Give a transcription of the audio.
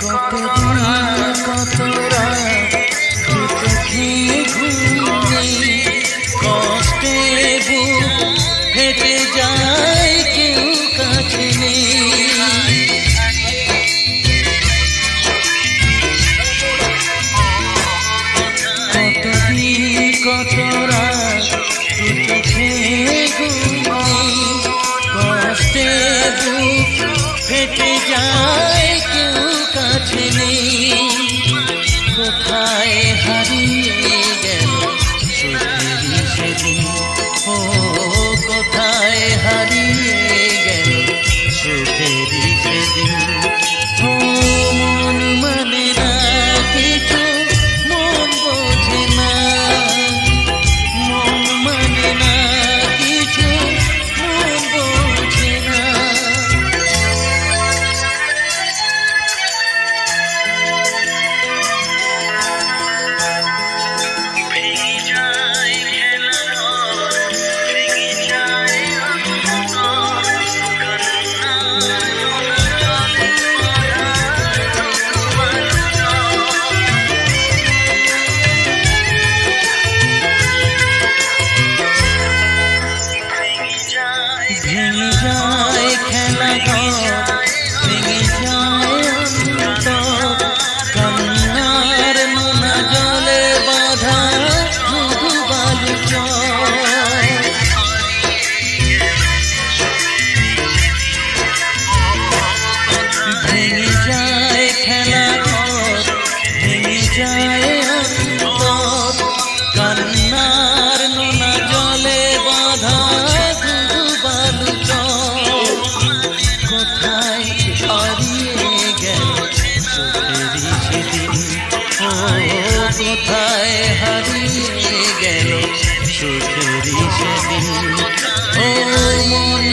কত রাত চোখে ঘুম নেই, কষ্টে বুক ফেটে যায়, কেউ কাছে নেই। কত রাত চোখে ঘুম নেই, কষ্টে বুক ফেটে যায়, কেউ কাছে নেই। কোথায় হারিয়ে গেল সুখেরই সেদিন, ও কোথায় হারিয়ে গেল সুখেরই সেদিন। ও মন মানে না কিছু, মন বোঝে না, মন মানে না কিছু, মন বোঝে না। ভেঙে যায় খেলা ঘর, ভেঙে যায় অন্তর, কান্নার নোনা জলে বাঁধা শুধু বালু চর। ভেঙে যায় খেলা ঘর, ভেঙে যায় অন্তর, কান্নার নোনা জলে বাঁধা কোথায় হারিয়ে গেল সুখেরই সেদিন, ও কোথায় হারিয়ে গেল সুখেরই সেদিন। ও মন